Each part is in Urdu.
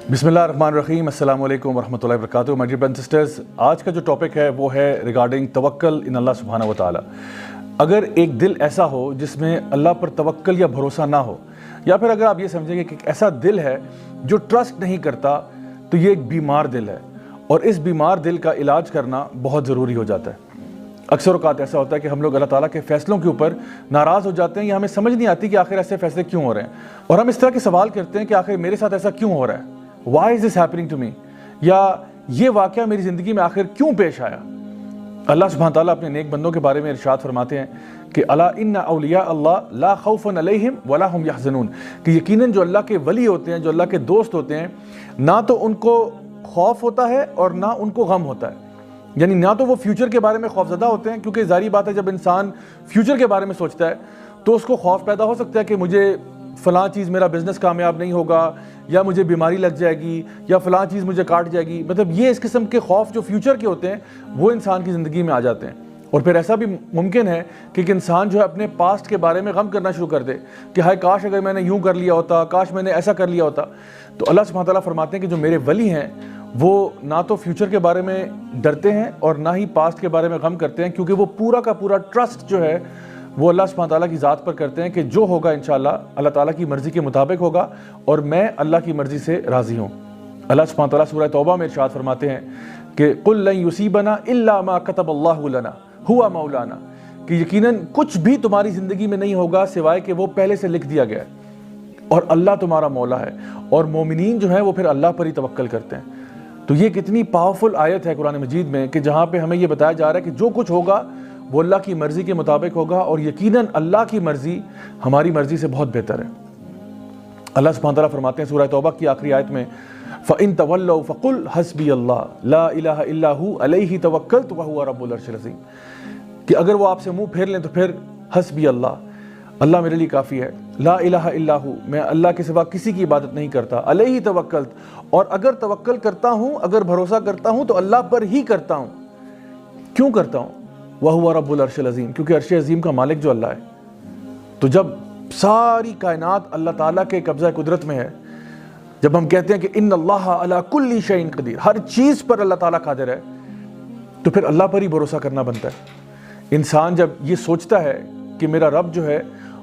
بسم اللہ الرحمن الرحیم. السلام علیکم ورحمۃ اللہ وبرکاتہ. مائی ڈیئر برادرز اینڈ سسٹرز، آج کا جو ٹاپک ہے وہ ہے ریگارڈنگ توکل ان اللہ سبحانہ و تعالیٰ. اگر ایک دل ایسا ہو جس میں اللہ پر توکل یا بھروسہ نہ ہو، یا پھر اگر آپ یہ سمجھیں گے کہ ایک ایسا دل ہے جو ٹرسٹ نہیں کرتا، تو یہ ایک بیمار دل ہے، اور اس بیمار دل کا علاج کرنا بہت ضروری ہو جاتا ہے. اکثر اوقات ایسا ہوتا ہے کہ ہم لوگ اللہ تعالیٰ کے فیصلوں کے اوپر ناراض ہو جاتے ہیں، یا ہمیں سمجھ نہیں آتی کہ آخر ایسے فیصلے کیوں ہو رہے ہیں، اور ہم اس طرح کے سوال کرتے ہیں کہ آخر میرے ساتھ ایسا کیوں ہو رہا ہے، why is this happening to me، یا یہ واقعہ میری زندگی میں آخر کیوں پیش آیا. اللہ سبحانہ تعالیٰ اپنے نیک بندوں کے بارے میں ارشاد فرماتے ہیں کہ الا ان اولیاء اللہ لا خوف علیہم ولا هم یحزنون، کہ یقیناً جو اللہ کے ولی ہوتے ہیں، جو اللہ کے دوست ہوتے ہیں، نہ تو ان کو خوف ہوتا ہے اور نہ ان کو غم ہوتا ہے. یعنی نہ تو وہ فیوچر کے بارے میں خوفزدہ ہوتے ہیں، کیونکہ ظاہری بات ہے جب انسان فیوچر کے بارے میں سوچتا ہے تو اس کو خوف پیدا ہو سکتا ہے کہ مجھے فلاں چیز، میرا بزنس کامیاب نہیں ہوگا، یا مجھے بیماری لگ جائے گی، یا فلاں چیز مجھے کاٹ جائے گی. مطلب یہ اس قسم کے خوف جو فیوچر کے ہوتے ہیں وہ انسان کی زندگی میں آ جاتے ہیں. اور پھر ایسا بھی ممکن ہے کہ ایک انسان جو ہے اپنے پاسٹ کے بارے میں غم کرنا شروع کر دے کہ ہائے کاش اگر میں نے یوں کر لیا ہوتا، کاش میں نے ایسا کر لیا ہوتا. تو اللہ سبحانہ تعالیٰ فرماتے ہیں کہ جو میرے ولی ہیں وہ نہ تو فیوچر کے بارے میں ڈرتے ہیں اور نہ ہی پاسٹ کے بارے میں غم کرتے ہیں، کیونکہ وہ پورا کا پورا ٹرسٹ جو ہے وہ اللہ سبحانہ تعالیٰ کی ذات پر کرتے ہیں کہ جو ہوگا انشاءاللہ اللہ تعالیٰ کی مرضی کے مطابق ہوگا، اور میں اللہ کی مرضی سے راضی ہوں. اللہ سبحانہ تعالیٰ سورہ توبہ میں ارشاد فرماتے ہیں کہ قُل لَن يُصِيبَنَا إِلَّا مَا كَتَبَ اللَّهُ لَنَا هُوَ مَوْلَانَا، کہ یقیناً کچھ بھی تمہاری زندگی میں نہیں ہوگا سوائے کہ وہ پہلے سے لکھ دیا گیا ہے، اور اللہ تمہارا مولا ہے، اور مومنین جو ہیں وہ پھر اللہ پر ہی توکل کرتے ہیں. تو یہ کتنی پاورفل آیت ہے قرآن مجید میں کہ جہاں پہ ہمیں یہ بتایا جا رہا ہے کہ جو کچھ ہوگا وہ اللہ کی مرضی کے مطابق ہوگا، اور یقیناً اللہ کی مرضی ہماری مرضی سے بہت بہتر ہے. اللہ سبحانہ تعالیٰ فرماتے ہیں سورہ توبہ کی آخری آیت میں فَإِن تَوَلَّوْا فَقُلْ حَسْبِيَ اللَّهُ لَا إِلَهَ إِلَّا هُوَ عَلَيْهِ تَوَكَّلْتُ وَهُوَ رَبُّ الْعَرْشِ الْعَظِيمِ، کہ اگر وہ آپ سے منہ پھیر لیں تو پھر حسبی اللہ، اللہ میرے لیے کافی ہے، لا الہ الا ہو، میں اللہ کے سوا کسی کی عبادت نہیں کرتا، علیہ توکلت، اور اگر توکل کرتا ہوں، اگر بھروسہ کرتا ہوں تو اللہ پر ہی کرتا ہوں. کیوں کرتا ہوں؟ وَهُوَ رَبُّ الْعَرْشِ الْعَظِيمِ، کیونکہ عرش عظیم کا مالک جو اللہ ہے. تو جب ساری کائنات اللہ تعالیٰ کے قبضہ قدرت میں ہے، جب ہم کہتے ہیں کہ ان اللہ علی کل شیء قدیر، ہر چیز پر اللہ تعالیٰ قادر ہے، تو پھر اللہ پر ہی بھروسہ کرنا بنتا ہے. انسان جب یہ سوچتا ہے کہ میرا رب جو ہے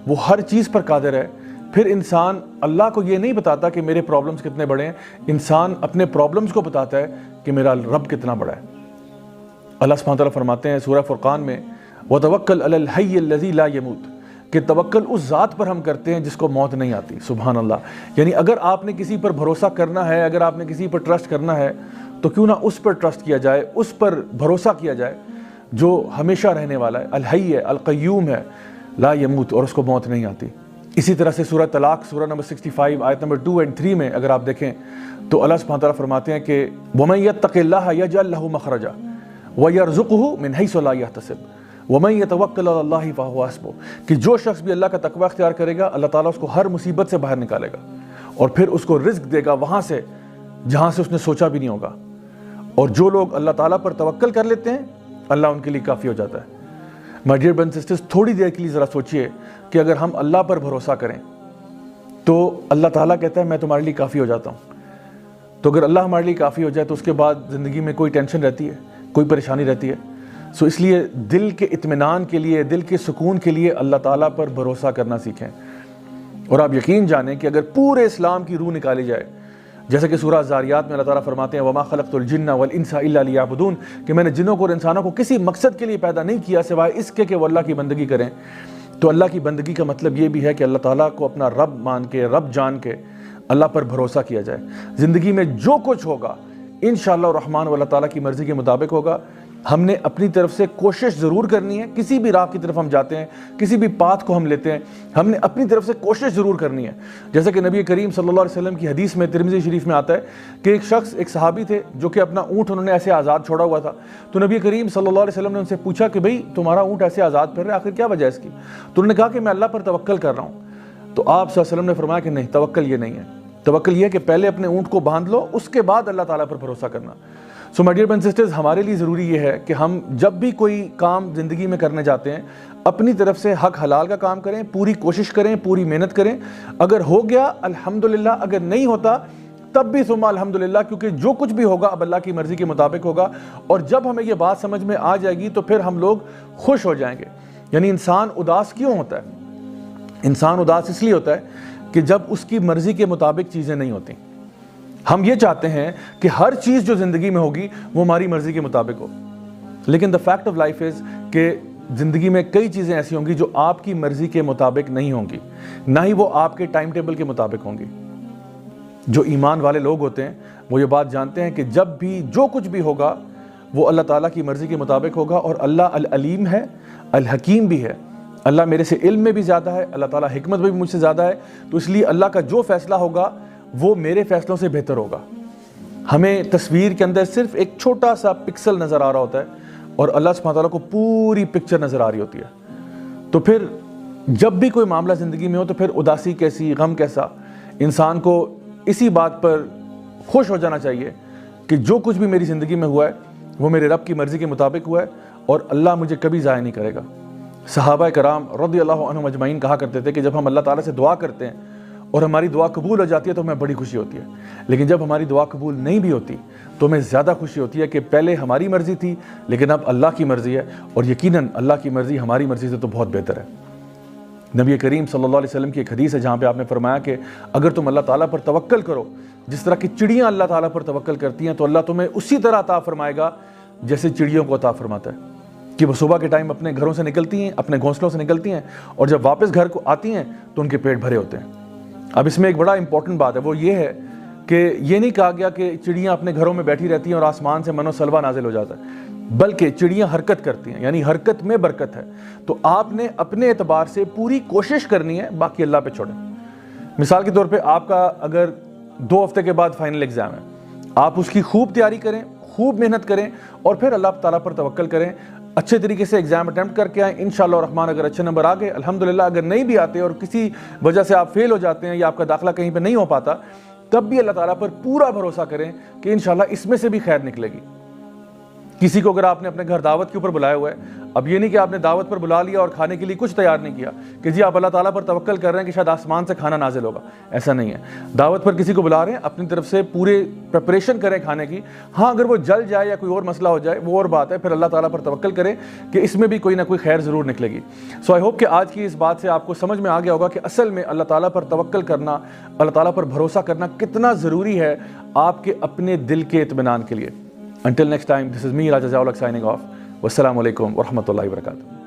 وہ ہر چیز پر قادر ہے، پھر انسان اللہ کو یہ نہیں بتاتا کہ میرے پرابلمز کتنے بڑے ہیں، انسان اپنے پرابلمز کو بتاتا ہے کہ میرا رب کتنا بڑا ہے. اللہ سبحانہ تعالیٰ فرماتے ہیں سورہ فرقان میں وَتَوَكَّلْ عَلَى الْحَيِّ الَّذِي لَا يَمُوتُ، کہ توکل اس ذات پر ہم کرتے ہیں جس کو موت نہیں آتی. سبحان اللہ. یعنی اگر آپ نے کسی پر بھروسہ کرنا ہے، اگر آپ نے کسی پر ٹرسٹ کرنا ہے، تو کیوں نہ اس پر ٹرسٹ کیا جائے، اس پر بھروسہ کیا جائے جو ہمیشہ رہنے والا ہے، الحی ہے، القیوم ہے، لا یموت، اور اس کو موت نہیں آتی. اسی طرح سے سورہ طلاق سورہ نمبر 65 آیت نمبر 2 اور 3 میں اگر آپ دیکھیں تو اللہ سبحانہ تعالیٰ فرماتے ہیں کہ وَمَن يَتَّقِ اللَّهَ يَجْعَل لَّهُ مَخْرَجًا وَيَرْزُقْهُ مِنْ حَيْثُ لَا يَحْتَسِبُ وَمَن يَتَوَكَّلْ عَلَى اللَّهِ فَهُوَ حَسْبُهُ، کہ جو شخص بھی اللہ کا تقوی اختیار کرے گا اللہ تعالیٰ اس کو ہر مصیبت سے باہر نکالے گا، اور پھر اس کو رزق دے گا وہاں سے جہاں سے اس نے سوچا بھی نہیں ہوگا. اور جو لوگ اللہ تعالیٰ پر توکل کر لیتے ہیں اللہ ان کے لیے کافی ہو جاتا ہے. مائی ڈیئر برادرز اینڈ سسٹرز، تھوڑی دیر کے لیے ذرا سوچئے کہ اگر ہم اللہ پر بھروسہ کریں تو اللہ تعالیٰ کہتا ہے میں تمہارے لیے کافی ہو جاتا ہوں. تو اگر اللہ ہمارے لیے کافی ہو جائے تو اس کے بعد زندگی میں کوئی ٹینشن رہتی ہے، کوئی پریشانی رہتی ہے؟ سو اس لیے دل کے اطمینان کے لیے، دل کے سکون کے لیے اللہ تعالیٰ پر بھروسہ کرنا سیکھیں. اور آپ یقین جانیں کہ اگر پورے اسلام کی روح نکالی جائے، جیسا کہ سورہ زاریات میں اللہ تعالیٰ فرماتے ہیں وَمَا خَلَقْتُ الْجِنَّ وَالْإِنسَ إِلَّا لِيَعْبُدُونَ، کہ میں نے جنوں کو اور انسانوں کو کسی مقصد کے لیے پیدا نہیں کیا سوائے اس کے کہ وہ اللہ کی بندگی کریں. تو اللہ کی بندگی کا مطلب یہ بھی ہے کہ اللہ تعالیٰ کو اپنا رب مان کے، رب جان کے اللہ پر بھروسہ کیا جائے. زندگی میں جو کچھ ہوگا انشاءاللہ الرحمن اللہ تعالیٰ کی مرضی کے مطابق ہوگا. ہم نے اپنی طرف سے کوشش ضرور کرنی ہے، کسی بھی راہ کی طرف ہم جاتے ہیں، کسی بھی پاتھ کو ہم لیتے ہیں، ہم نے اپنی طرف سے کوشش ضرور کرنی ہے. جیسا کہ نبی کریم صلی اللہ علیہ وسلم کی حدیث میں ترمذی شریف میں آتا ہے کہ ایک شخص، ایک صحابی تھے جو کہ اپنا اونٹ انہوں نے ایسے آزاد چھوڑا ہوا تھا. تو نبی کریم صلی اللہ علیہ وسلم نے ان سے پوچھا کہ بھئی تمہارا اونٹ ایسے آزاد پھر رہا ہے، آخر کیا وجہ ہے اس کی؟ تو انہوں نے کہا کہ میں اللہ پر توکل کر رہا ہوں. تو آپ صلی اللہ علیہ وسلم نے فرمایا کہ نہیں، توکل یہ نہیں ہے. توکل یہ ہے کہ پہلے اپنے اونٹ کو باندھ لو، اس کے بعد اللہ تعالیٰ پر بھروسہ کرنا. So my dear brothers and sisters, ہمارے لیے ضروری یہ ہے کہ ہم جب بھی کوئی کام زندگی میں کرنے جاتے ہیں اپنی طرف سے حق حلال کا کام کریں، پوری کوشش کریں، پوری محنت کریں. اگر ہو گیا الحمدللہ، اگر نہیں ہوتا تب بھی ثم الحمدللہ، کیونکہ جو کچھ بھی ہوگا اب اللہ کی مرضی کے مطابق ہوگا. اور جب ہمیں یہ بات سمجھ میں آ جائے گی تو پھر ہم لوگ خوش ہو جائیں گے. یعنی انسان اداس کیوں ہوتا ہے؟ انسان اداس اس لیے ہوتا ہے کہ جب اس کی مرضی کے مطابق چیزیں نہیں ہوتی. ہم یہ چاہتے ہیں کہ ہر چیز جو زندگی میں ہوگی وہ ہماری مرضی کے مطابق ہو، لیکن the fact of life is کہ زندگی میں کئی چیزیں ایسی ہوں گی جو آپ کی مرضی کے مطابق نہیں ہوں گی، نہ ہی وہ آپ کے ٹائم ٹیبل کے مطابق ہوں گی. جو ایمان والے لوگ ہوتے ہیں وہ یہ بات جانتے ہیں کہ جب بھی جو کچھ بھی ہوگا وہ اللہ تعالیٰ کی مرضی کے مطابق ہوگا. اور اللہ العلیم ہے، الحکیم بھی ہے. اللہ میرے سے علم میں بھی زیادہ ہے، اللہ تعالیٰ حکمت میں بھی مجھ سے زیادہ ہے. تو اس لیے اللہ کا جو فیصلہ ہوگا وہ میرے فیصلوں سے بہتر ہوگا. ہمیں تصویر کے اندر صرف ایک چھوٹا سا پکسل نظر آ رہا ہوتا ہے اور اللہ سبحانہ تعالیٰ کو پوری پکچر نظر آ رہی ہوتی ہے. تو پھر جب بھی کوئی معاملہ زندگی میں ہو تو پھر اداسی کیسی، غم کیسا، انسان کو اسی بات پر خوش ہو جانا چاہیے کہ جو کچھ بھی میری زندگی میں ہوا ہے وہ میرے رب کی مرضی کے مطابق ہوا ہے اور اللہ مجھے کبھی ضائع نہیں کرے گا. صحابہ کرام رضی اللہ عنہم اجمعین کہا کرتے تھے کہ جب ہم اللہ تعالیٰ سے دعا کرتے ہیں اور ہماری دعا قبول ہو جاتی ہے تو ہمیں بڑی خوشی ہوتی ہے، لیکن جب ہماری دعا قبول نہیں بھی ہوتی تو ہمیں زیادہ خوشی ہوتی ہے کہ پہلے ہماری مرضی تھی لیکن اب اللہ کی مرضی ہے، اور یقیناً اللہ کی مرضی ہماری مرضی سے تو بہت بہتر ہے. نبی کریم صلی اللہ علیہ وسلم کی ایک حدیث ہے جہاں پہ آپ نے فرمایا کہ اگر تم اللہ تعالیٰ پر توکل کرو جس طرح کی چڑیاں اللہ تعالیٰ پر توکل کرتی ہیں تو اللہ تمہیں اسی طرح عطا فرمائے گا جیسے چڑیوں کو عطا فرماتا ہے. کہ وہ صبح کے ٹائم اپنے گھروں سے نکلتی ہیں، اپنے گھونسلوں سے نکلتی ہیں، اور جب واپس گھر کو آتی ہیں تو ان کے پیٹ بھرے ہوتے ہیں. اب اس میں ایک بڑا امپورٹنٹ بات ہے، وہ یہ ہے کہ یہ نہیں کہا گیا کہ چڑیاں اپنے گھروں میں بیٹھی رہتی ہیں اور آسمان سے منو سلوا نازل ہو جاتا ہے، بلکہ چڑیاں حرکت کرتی ہیں، یعنی حرکت میں برکت ہے. تو آپ نے اپنے اعتبار سے پوری کوشش کرنی ہے، باقی اللہ پہ چھوڑیں. مثال کے طور پہ آپ کا اگر 2 ہفتے کے بعد فائنل ایگزام ہے، آپ اس کی خوب تیاری کریں، خوب محنت کریں اور پھر اللہ تعالیٰ پر توکل کریں. اچھے طریقے سے ایگزام اٹیمپٹ کر کے آئیں، انشاءاللہ الرحمن اگر اچھے نمبر آ گئے الحمدللہ. اگر نہیں بھی آتے اور کسی وجہ سے آپ فیل ہو جاتے ہیں یا آپ کا داخلہ کہیں پہ نہیں ہو پاتا، تب بھی اللہ تعالیٰ پر پورا بھروسہ کریں کہ انشاءاللہ اس میں سے بھی خیر نکلے گی. کسی کو اگر آپ نے اپنے گھر دعوت کے اوپر بلایا ہوا ہے، اب یہ نہیں کہ آپ نے دعوت پر بلا لیا اور کھانے کے لیے کچھ تیار نہیں کیا کہ جی آپ اللہ تعالیٰ پر توکل کر رہے ہیں کہ شاید آسمان سے کھانا نازل ہوگا. ایسا نہیں ہے. دعوت پر کسی کو بلا رہے ہیں، اپنی طرف سے پورے پریپریشن کریں کھانے کی. ہاں اگر وہ جل جائے یا کوئی اور مسئلہ ہو جائے وہ اور بات ہے، پھر اللہ تعالیٰ پر توکل کریں کہ اس میں بھی کوئی نہ کوئی خیر ضرور نکلے گی. سو آئی ہوپ کہ آج کی اس بات سے آپ کو سمجھ میں آ گیا ہوگا کہ اصل میں اللہ تعالیٰ پر توکل کرنا، اللہ تعالیٰ پر بھروسہ کرنا کتنا ضروری ہے آپ کے اپنے دل کے اطمینان کے لیے. Until next time, this is me, Raja Ziaul Haq, signing off. Wassalamu alaikum wa rahmatullahi wa barakatuh.